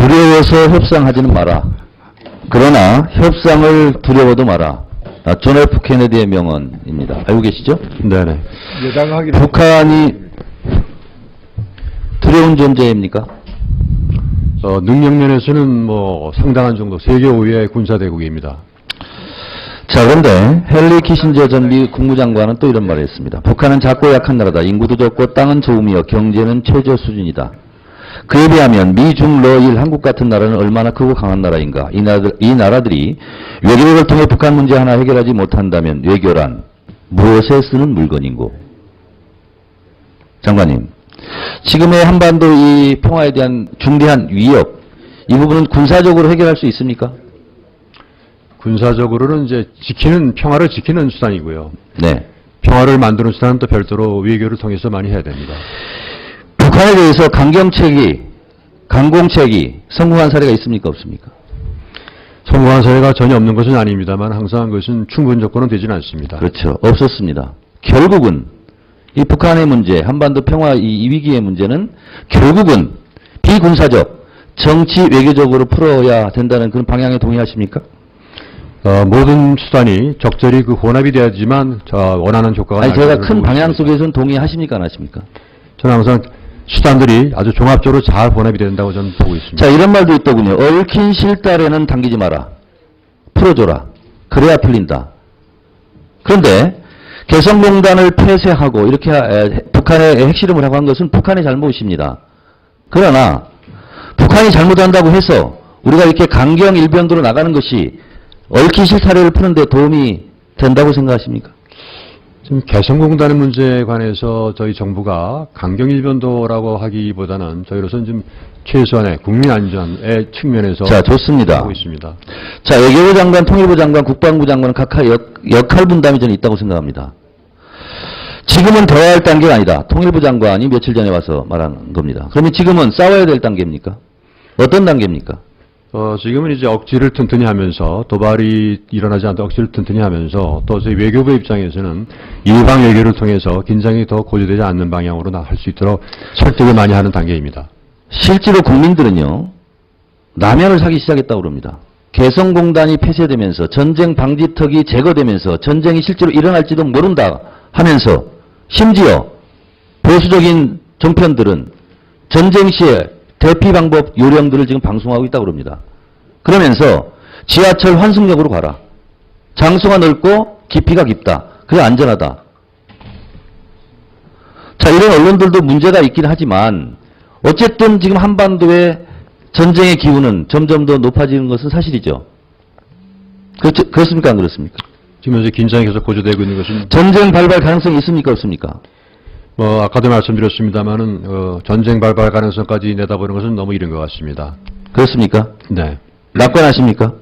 두려워서 협상하지는 마라. 그러나 협상을 두려워도 마라. 존 F 케네디의 명언입니다. 알고 계시죠? 네네. 북한이 두려운 존재입니까? 능력면에서는 뭐 상당한 정도 세계 5위의 군사대국입니다. 자, 그런데 헨리 키신저 전 미 국무장관은 또 이런 말을 했습니다. 북한은 작고 약한 나라다. 인구도 적고 땅은 좋으며 경제는 최저 수준이다. 그에 비하면 미, 중, 러, 일, 한국 같은 나라는 얼마나 크고 강한 나라인가. 이 나라들이 외교를 통해 북한 문제 하나 해결하지 못한다면 외교란 무엇에 쓰는 물건인고. 장관님, 지금의 한반도 이 평화에 대한 중대한 위협, 이 부분은 군사적으로 해결할 수 있습니까? 군사적으로는 이제 평화를 지키는 수단이고요. 네. 평화를 만드는 수단은 또 별도로 외교를 통해서 많이 해야 됩니다. 북한에 대해서 강공책이 성공한 사례가 있습니까? 없습니까? 성공한 사례가 전혀 없는 것은 아닙니다만 항상 그것은 충분 조건은 되지는 않습니다. 그렇죠. 없었습니다. 결국은 이 북한의 문제, 한반도 평화 이 위기의 문제는 결국은 비군사적, 정치 외교적으로 풀어야 된다는 그런 방향에 동의하십니까? 모든 수단이 적절히 혼합이 돼야지만 원하는 효과가 아니, 제가 나올 큰 방향 있습니다. 속에서는 동의하십니까? 안 하십니까? 저는 항상 수단들이 아주 종합적으로 잘 혼합이 된다고 저는 보고 있습니다. 자, 이런 말도 있더군요. 얽힌 실달에는 당기지 마라. 풀어줘라. 그래야 풀린다. 그런데 개성공단을 폐쇄하고 이렇게 북한의 핵실험을 하고 한 것은 북한의 잘못입니다. 그러나 북한이 잘못한다고 해서 우리가 이렇게 강경 일변도로 나가는 것이 얽힌 실타래를 푸는 데 도움이 된다고 생각하십니까? 지금 개성공단의 문제에 관해서 저희 정부가 강경일변도라고 하기보다는 저희로서는 좀 최소한의 국민 안전의 측면에서 자, 좋습니다. 하고 있습니다. 자, 외교부 장관, 통일부 장관, 국방부 장관은 각각 역할 분담이 저는 있다고 생각합니다. 지금은 대화할 할 단계가 아니다. 통일부 장관이 며칠 전에 와서 말한 겁니다. 그러면 지금은 싸워야 될 단계입니까? 어떤 단계입니까? 지금은 이제 억지를 튼튼히 하면서 도발이 일어나지 않도록 억지를 튼튼히 하면서 또 저희 외교부 입장에서는 일방 외교를 통해서 긴장이 더 고조되지 않는 방향으로 할 수 있도록 설득을 많이 하는 단계입니다. 실제로 국민들은요, 라면을 사기 시작했다고 그럽니다. 개성공단이 폐쇄되면서 전쟁 방지턱이 제거되면서 전쟁이 실제로 일어날지도 모른다 하면서 심지어 보수적인 정편들은 전쟁 시에 대피 방법 요령들을 지금 방송하고 있다고 그럽니다. 그러면서 지하철 환승역으로 가라. 장소가 넓고 깊이가 깊다. 그게 안전하다. 자, 이런 언론들도 문제가 있긴 하지만 어쨌든 지금 한반도의 전쟁의 기운은 점점 더 높아지는 것은 사실이죠. 그렇습니까? 안 그렇습니까? 지금 현재 긴장이 계속 고조되고 있는 것은 전쟁 발발 가능성이 있습니까? 없습니까? 아까도 말씀드렸습니다만은 전쟁 발발 가능성까지 내다보는 것은 너무 이른 것 같습니다. 그렇습니까? 네. 낙관하십니까?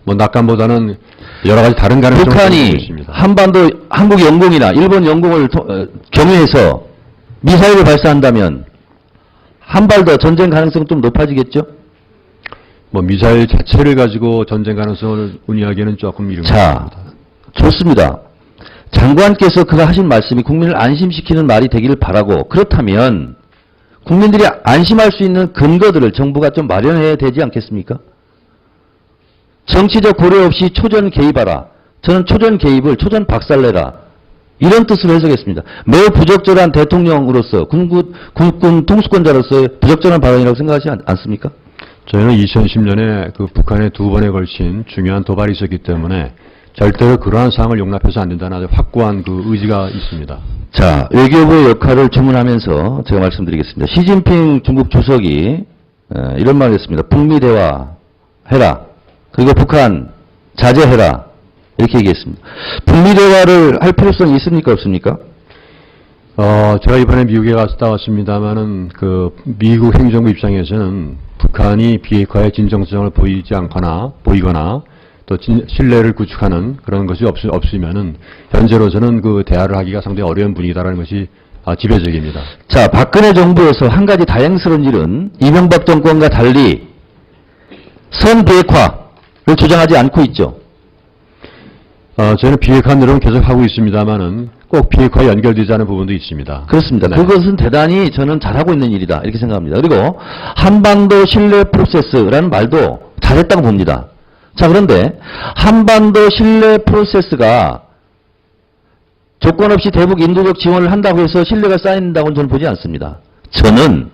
낙관보다는 여러 가지 다른 가능성을 보고 북한이 있습니다. 한반도 한국 영공이나 일본 영공을 경유해서 미사일을 발사한다면 한 발 더 전쟁 가능성 좀 높아지겠죠? 미사일 자체를 가지고 전쟁 가능성을 운이하기에는 조금 이른 것 같습니다. 좋습니다. 장관께서 그가 하신 말씀이 국민을 안심시키는 말이 되기를 바라고, 그렇다면 국민들이 안심할 수 있는 근거들을 정부가 좀 마련해야 되지 않겠습니까? 정치적 고려 없이 초전 개입하라. 저는 초전 개입을 초전 박살내라. 이런 뜻으로 해석했습니다. 매우 부적절한 대통령으로서 국군 통수권자로서의 부적절한 발언이라고 생각하지 않습니까? 저희는 2010년에 그 북한에 2번에 걸친 중요한 도발이 있었기 때문에 절대로 그러한 사항을 용납해서 안 된다는 아주 확고한 그 의지가 있습니다. 자, 외교부의 역할을 주문하면서 제가 말씀드리겠습니다. 시진핑 중국 주석이 이런 말을 했습니다. 북미 대화 해라. 그리고 북한 자제해라. 이렇게 얘기했습니다. 북미 대화를 할 필요성이 있습니까? 없습니까? 제가 이번에 미국에 갔다 왔습니다만은 그 미국 행정부 입장에서는 북한이 비핵화의 진정성을 보이거나 또 신뢰를 구축하는 그런 것이 없으면은 현재로서는 그 대화를 하기가 상당히 어려운 분위기다라는 것이 지배적입니다. 자, 박근혜 정부에서 한 가지 다행스러운 일은 이명박 정권과 달리 선비핵화를 주장하지 않고 있죠. 저희는 비핵화 노력은 계속 하고 있습니다만은 꼭 비핵화에 연결되지 않은 부분도 있습니다. 그렇습니다. 네. 그것은 대단히 저는 잘하고 있는 일이다 이렇게 생각합니다. 그리고 한반도 신뢰 프로세스라는 말도 잘했다고 봅니다. 자, 그런데 한반도 신뢰 프로세스가 조건 없이 대북 인도적 지원을 한다고 해서 신뢰가 쌓인다고는 저는 보지 않습니다. 저는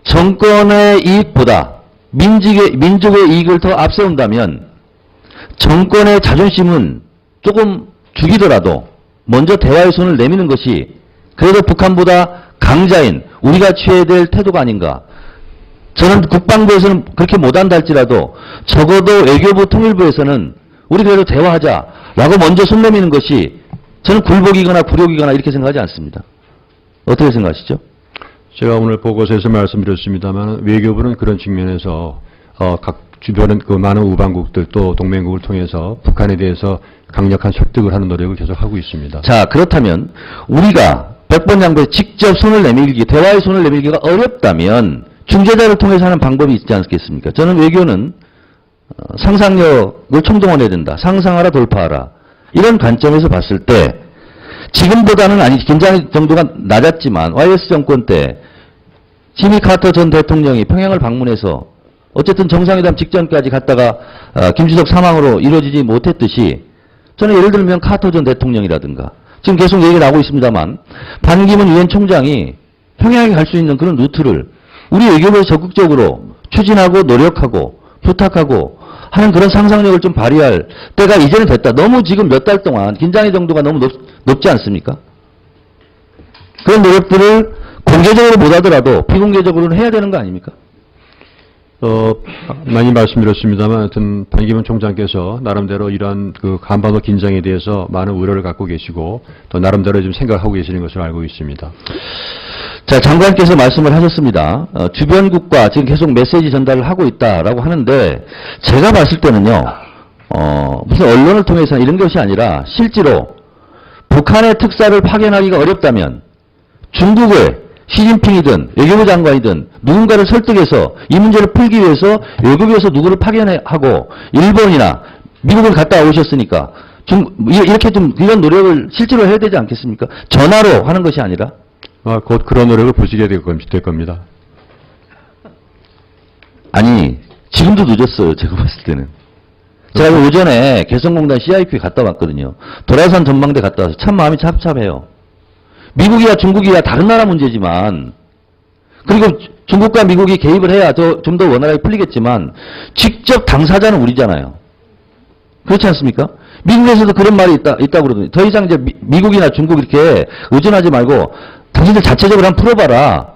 정권의 이익보다 민족의 이익을 더 앞세운다면 정권의 자존심은 조금 죽이더라도 먼저 대화의 손을 내미는 것이 그래도 북한보다 강자인 우리가 취해야 될 태도가 아닌가. 저는 국방부에서는 그렇게 못한다 할지라도 적어도 외교부 통일부에서는 우리 그래도 대화하자라고 먼저 손 내미는 것이 저는 굴복이거나 굴욕이거나 이렇게 생각하지 않습니다. 어떻게 생각하시죠? 제가 오늘 보고서에서 말씀드렸습니다만 외교부는 그런 측면에서 각 주변의 그 많은 우방국들 또 동맹국을 통해서 북한에 대해서 강력한 설득을 하는 노력을 계속하고 있습니다. 자, 그렇다면 우리가 100번 양보해 직접 손을 내밀기, 대화의 손을 내밀기가 어렵다면 중재자를 통해서 하는 방법이 있지 않겠습니까? 저는 외교는 상상력을 총동원해야 된다. 상상하라 돌파하라. 이런 관점에서 봤을 때 지금보다는 긴장 정도가 낮았지만 YS 정권 때 지미 카터 전 대통령이 평양을 방문해서 어쨌든 정상회담 직전까지 갔다가 김주석 사망으로 이루어지지 못했듯이 저는 예를 들면 카터 전 대통령이라든가 지금 계속 얘기가 나오고 있습니다만 반기문 유엔 총장이 평양에 갈 수 있는 그런 루트를 우리 외교부에서 적극적으로 추진하고 노력하고 부탁하고 하는 그런 상상력을 좀 발휘할 때가 이제는 됐다. 너무 지금 몇 달 동안 긴장의 정도가 너무 높지 않습니까? 그런 노력들을 공개적으로 못하더라도 비공개적으로는 해야 되는 거 아닙니까? 많이 말씀드렸습니다만, 하여튼, 반기문 총장께서 나름대로 이러한 그 한반도 긴장에 대해서 많은 우려를 갖고 계시고, 또 나름대로 좀 생각하고 계시는 것을 알고 있습니다. 자, 장관께서 말씀을 하셨습니다. 주변국과 지금 계속 메시지 전달을 하고 있다라고 하는데, 제가 봤을 때는요, 무슨 언론을 통해서 이런 것이 아니라, 실제로 북한의 특사를 파견하기가 어렵다면, 중국의 시진핑이든 외교부 장관이든 누군가를 설득해서 이 문제를 풀기 위해서 외교부에서 누구를 파견하고 일본이나 미국을 갔다 오셨으니까 이렇게 좀 이런 노력을 실제로 해야 되지 않겠습니까? 전화로 하는 것이 아니라. 곧 그런 노력을 보시게 될 겁니다. 아니, 지금도 늦었어요. 제가 봤을 때는. 제가 오전에 개성공단 CIP 갔다 왔거든요. 도라산 전망대 갔다 와서 참 마음이 찹찹해요. 미국이야 중국이야 다른 나라 문제지만, 그리고 중국과 미국이 개입을 해야 좀 더 원활하게 풀리겠지만 직접 당사자는 우리잖아요. 그렇지 않습니까? 미국에서도 그런 말이 있다고 그러더니 더 이상 이제 미국이나 중국 이렇게 의존하지 말고 당신들 자체적으로 한번 풀어봐라.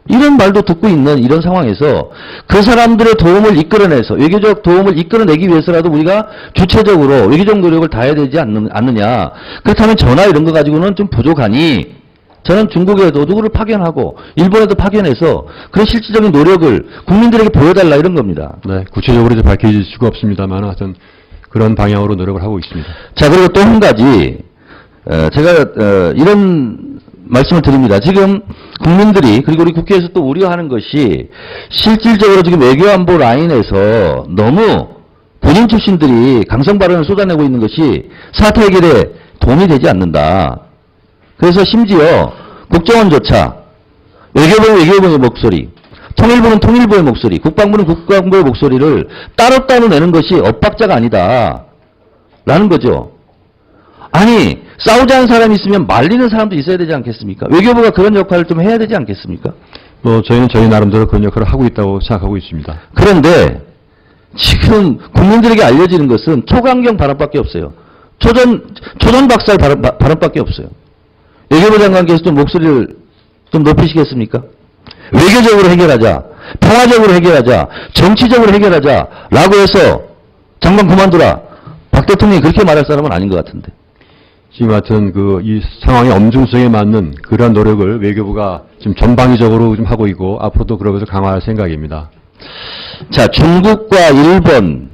이런 말도 듣고 있는 이런 상황에서 그 사람들의 도움을 이끌어내서 외교적 도움을 이끌어내기 위해서라도 우리가 주체적으로 외교적 노력을 다해야 되지 않느냐. 그렇다면 전화 이런 거 가지고는 좀 부족하니 저는 중국에도 누구를 파견하고 일본에도 파견해서 그런 실질적인 노력을 국민들에게 보여달라 이런 겁니다. 네, 구체적으로 이제 밝혀질 수가 없습니다만 하여튼 그런 방향으로 노력을 하고 있습니다. 자, 그리고 또 한 가지 제가 이런 말씀을 드립니다. 지금 국민들이 그리고 우리 국회에서 또 우려하는 것이 실질적으로 지금 외교안보 라인에서 너무 본인 출신들이 강성 발언을 쏟아내고 있는 것이 사태 해결에 도움이 되지 않는다. 그래서 심지어 국정원조차 외교부는 외교부의 목소리, 통일부는 통일부의 목소리, 국방부는 국방부의 목소리를 따로따로 내는 것이 엇박자가 아니다. 라는 거죠. 아니, 싸우자는 사람이 있으면 말리는 사람도 있어야 되지 않겠습니까? 외교부가 그런 역할을 좀 해야 되지 않겠습니까? 저희는 저희 나름대로 그런 역할을 하고 있다고 생각하고 있습니다. 그런데 지금 국민들에게 알려지는 것은 초강경 발언밖에 없어요. 초전 박살 발언밖에 없어요. 외교부 장관께서 좀 목소리를 좀 높이시겠습니까? 외교적으로 해결하자, 평화적으로 해결하자, 정치적으로 해결하자 라고 해서 장관 그만두라. 박 대통령이 그렇게 말할 사람은 아닌 것 같은데. 지금 하여튼 이 상황의 엄중성에 맞는 그러한 노력을 외교부가 지금 전방위적으로 좀 하고 있고 앞으로도 그런 것을 강화할 생각입니다. 자, 중국과 일본,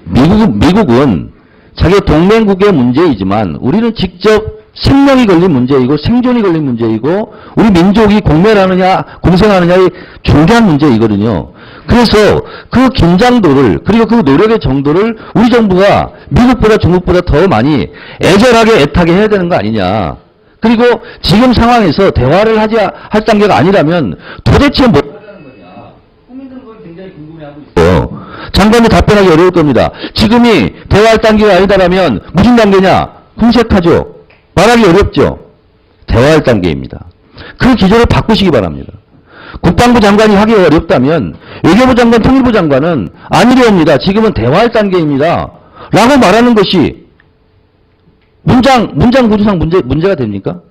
미국은 자기 동맹국의 문제이지만 우리는 직접 생명이 걸린 문제이고 생존이 걸린 문제이고 우리 민족이 공멸하느냐 공생하느냐의 중대한 문제이거든요. 그래서 그 긴장도를 그리고 그 노력의 정도를 우리 정부가 미국보다 중국보다 더 많이 애절하게 애타게 해야 되는 거 아니냐. 그리고 지금 상황에서 대화를 할 단계가 아니라면 도대체 뭐 하자는 거냐. 국민들은 그걸 굉장히 궁금해하고 있어요. 장관도 답변하기 어려울 겁니다. 지금이 대화할 단계가 아니다라면 무슨 단계냐? 궁색하죠. 말하기 어렵죠. 대화할 단계입니다. 그 기조를 바꾸시기 바랍니다. 국방부 장관이 하기 어렵다면 외교부 장관, 통일부 장관은 아니려옵니다. 지금은 대화할 단계입니다. 라고 말하는 것이 문장 구조상 문제가 됩니까?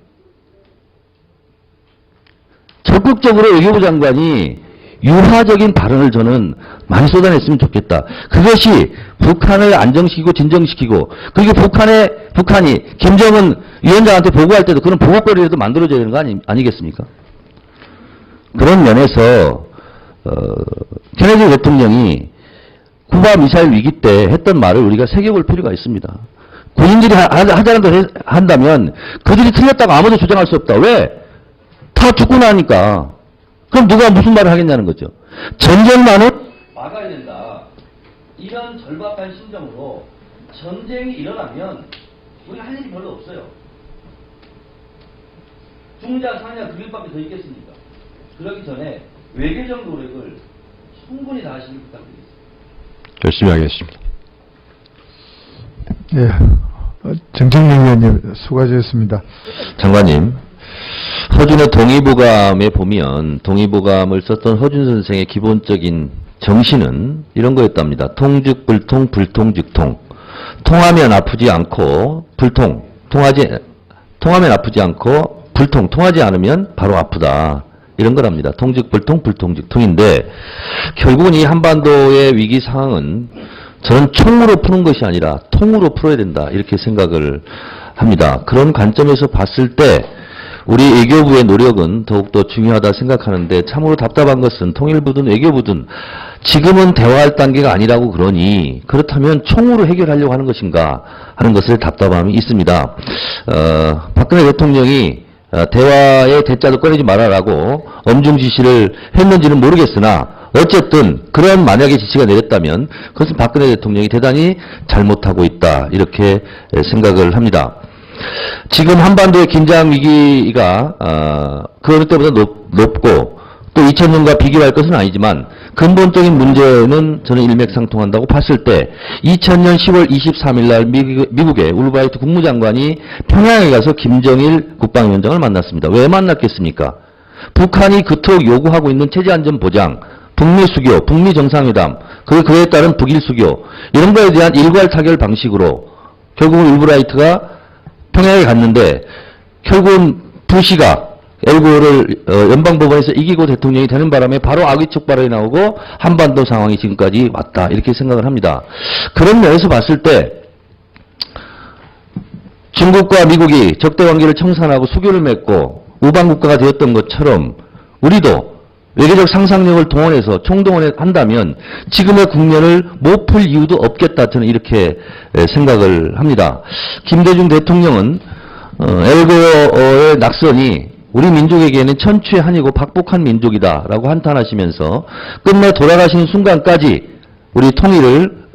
적극적으로 외교부 장관이 유화적인 발언을 저는 많이 쏟아냈으면 좋겠다. 그것이 북한을 안정시키고 진정시키고 그리고 북한이 김정은 위원장한테 보고할 때도 그런 보고거리라도 만들어줘야 되는 거 아니겠습니까? 그런 면에서 케네디 대통령이 쿠바 미사일 위기 때 했던 말을 우리가 새겨볼 필요가 있습니다. 군인들이 하자는 대로 한다면 그들이 틀렸다고 아무도 주장할 수 없다. 왜? 다 죽고 나니까. 그럼 누가 무슨 말을 하겠냐는 거죠. 전쟁만은 막아야 된다. 이런 절박한 심정으로 전쟁이 일어나면 우리가 할 일이 별로 없어요. 죽냐 사냐 그 길밖에 더 있겠습니까? 그러기 전에 외교적 노력을 충분히 다하시길 부탁드리겠습니다. 열심히 하겠습니다. 예, 정청래 위원님 수고하셨습니다. 장관님, 허준의 동의보감에 보면 동의보감을 썼던 허준 선생의 기본적인 정신은 이런 거였답니다. 통즉불통, 불통즉통. 통하면 아프지 않고 통하면 아프지 않고 통하지 않으면 바로 아프다. 이런 거랍니다. 통즉불통, 불통즉통인데 결국은 이 한반도의 위기 상황은 저는 총으로 푸는 것이 아니라 통으로 풀어야 된다. 이렇게 생각을 합니다. 그런 관점에서 봤을 때 우리 외교부의 노력은 더욱더 중요하다 생각하는데 참으로 답답한 것은 통일부든 외교부든 지금은 대화할 단계가 아니라고 그러니 그렇다면 총으로 해결하려고 하는 것인가 하는 것을 답답함이 있습니다. 박근혜 대통령이 대화의 대자도 꺼내지 말아라고 엄중 지시를 했는지는 모르겠으나 어쨌든 그런 만약에 지시가 내렸다면 그것은 박근혜 대통령이 대단히 잘못하고 있다 이렇게 생각을 합니다. 지금 한반도의 긴장 위기가 그 어느 때보다 높고 또 2000년과 비교할 것은 아니지만 근본적인 문제는 저는 일맥상통한다고 봤을 때 2000년 10월 23일 날 미국의 울브라이트 국무장관이 평양에 가서 김정일 국방위원장을 만났습니다. 왜 만났겠습니까? 북한이 그토록 요구하고 있는 체제안전 보장, 북미 수교, 북미 정상회담, 그에 따른 북일 수교 이런 거에 대한 일괄 타결 방식으로 결국은 울브라이트가 평양에 갔는데 결국은 부시가 엘고를 연방법원에서 이기고 대통령이 되는 바람에 바로 악의적 발언이 나오고 한반도 상황이 지금까지 왔다 이렇게 생각을 합니다. 그런 면에서 봤을 때 중국과 미국이 적대관계를 청산하고 수교를 맺고 우방국가가 되었던 것처럼 우리도 외교적 상상력을 동원해서 총동원한다면 지금의 국면을 못 풀 이유도 없겠다 저는 이렇게 생각을 합니다. 김대중 대통령은 엘고의 낙선이 우리 민족에게는 천추의 한이고 박복한 민족이다라고 한탄하시면서 끝내 돌아가시는 순간까지 우리 통일을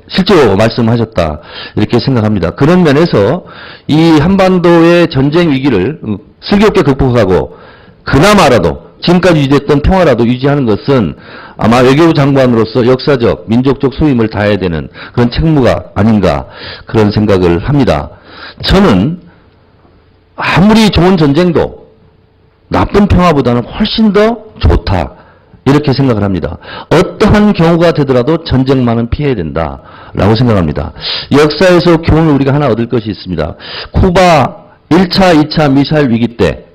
실제로 말씀하셨다 이렇게 생각합니다. 그런 면에서 이 한반도의 전쟁 위기를 슬기롭게 극복하고 그나마라도 지금까지 유지됐던 평화라도 유지하는 것은 아마 외교부 장관으로서 역사적, 민족적 소임을 다해야 되는 그런 책무가 아닌가 그런 생각을 합니다. 저는 아무리 좋은 전쟁도 나쁜 평화보다는 훨씬 더 좋다 이렇게 생각을 합니다. 어떠한 경우가 되더라도 전쟁만은 피해야 된다라고 생각합니다. 역사에서 교훈을 우리가 하나 얻을 것이 있습니다. 쿠바 1차, 2차 미사일 위기 때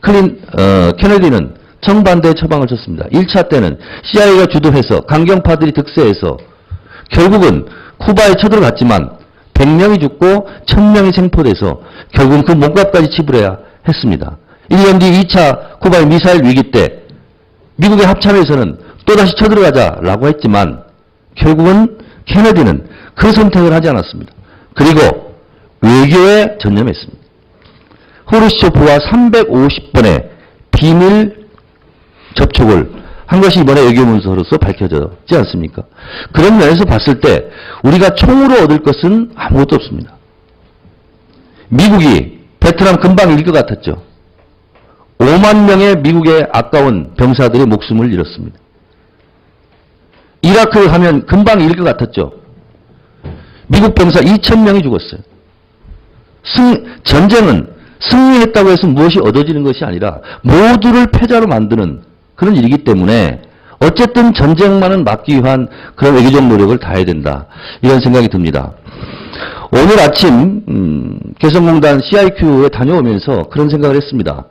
케네디는 정반대의 처방을 쳤습니다. 1차 때는 CIA가 주도해서 강경파들이 득세해서 결국은 쿠바에 쳐들어갔지만 100명이 죽고 1000명이 생포돼서 결국은 그 몸값까지 지불해야 했습니다. 1년 뒤 2차 쿠바의 미사일 위기 때 미국의 합참에서는 또다시 쳐들어가자라고 했지만 결국은 케네디는 그 선택을 하지 않았습니다. 그리고 외교에 전념했습니다. 호르시초프와 350번의 비밀 접촉을 한 것이 이번에 외교문서로서 밝혀졌지 않습니까? 그런 면에서 봤을 때 우리가 총으로 얻을 것은 아무것도 없습니다. 미국이 베트남 금방 잃을 것 같았죠. 5만 명의 미국의 아까운 병사들의 목숨을 잃었습니다. 이라크 하면 금방 잃을 것 같았죠. 미국 병사 2,000명이 죽었어요. 전쟁은 승리했다고 해서 무엇이 얻어지는 것이 아니라 모두를 패자로 만드는 그런 일이기 때문에 어쨌든 전쟁만은 막기 위한 그런 외교적 노력을 다해야 된다. 이런 생각이 듭니다. 오늘 아침 개성공단 CIQ에 다녀오면서 그런 생각을 했습니다.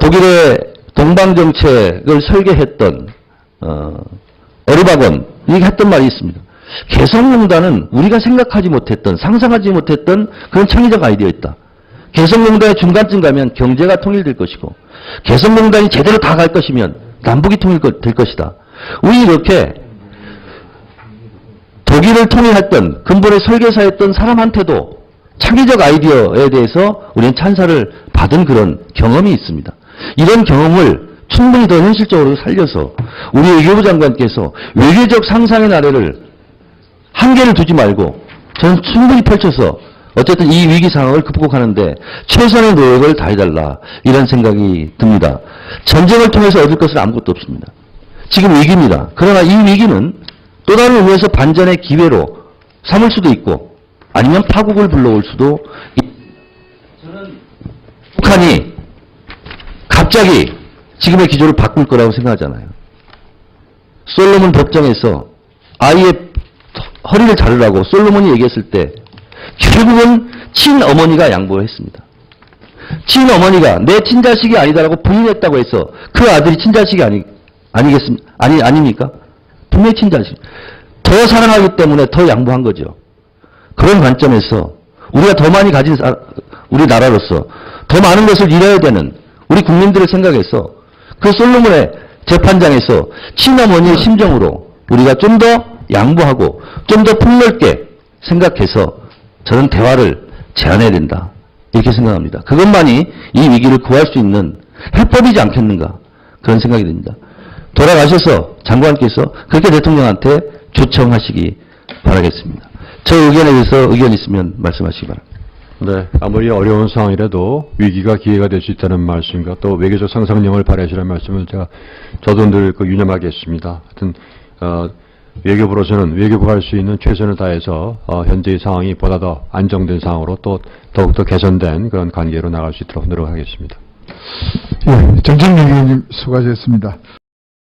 독일의 동방정책을 설계했던 어르바건이 했던 말이 있습니다. 개성공단은 우리가 생각하지 못했던, 상상하지 못했던 그런 창의적 아이디어였다. 개성공단의 중간쯤 가면 경제가 통일될 것이고, 개성공단이 제대로 다 갈 것이면 남북이 통일될 것이다. 우리 이렇게 독일을 통일했던 근본의 설계사였던 사람한테도 창의적 아이디어에 대해서 우리는 찬사를 받은 그런 경험이 있습니다. 이런 경험을 충분히 더 현실적으로 살려서 우리 외교부 장관께서 외교적 상상의 나래를 한계를 두지 말고 저는 충분히 펼쳐서 어쨌든 이 위기 상황을 극복하는데 최선의 노력을 다해달라 이런 생각이 듭니다. 전쟁을 통해서 얻을 것은 아무것도 없습니다. 지금 위기입니다. 그러나 이 위기는 또 다른 의미에서 반전의 기회로 삼을 수도 있고 아니면 파국을 불러올 수도 있습니다. 저는 북한이 갑자기 지금의 기조를 바꿀 거라고 생각하잖아요. 솔로몬 법정에서 아이의 허리를 자르라고 솔로몬이 얘기했을 때 결국은 친어머니가 양보를 했습니다. 친어머니가 내 친자식이 아니다라고 부인했다고 해서 그 아들이 친자식이 아닙니까? 분명히 친자식. 더 사랑하기 때문에 더 양보한 거죠. 그런 관점에서 우리가 더 많이 가진 우리 나라로서 더 많은 것을 잃어야 되는 우리 국민들을 생각해서 그 솔로몬의 재판장에서 친어머니의 심정으로 우리가 좀 더 양보하고 좀 더 폭넓게 생각해서 저는 대화를 제안해야 된다. 이렇게 생각합니다. 그것만이 이 위기를 구할 수 있는 해법이지 않겠는가 그런 생각이 듭니다. 돌아가셔서 장관께서 그렇게 대통령한테 조청하시기 바라겠습니다. 저 의견에 대해서 의견 있으면 말씀하시기 바랍니다. 네, 아무리 어려운 상황이라도 위기가 기회가 될 수 있다는 말씀과 또 외교적 상상력을 발휘하시라는 말씀을 저도 늘 유념하겠습니다. 하여튼 외교부로서는 외교부가 할 수 있는 최선을 다해서 현재의 상황이 보다 더 안정된 상황으로 또 더욱더 개선된 그런 관계로 나갈 수 있도록 노력하겠습니다. 예, 정청래 의원님 수고하셨습니다.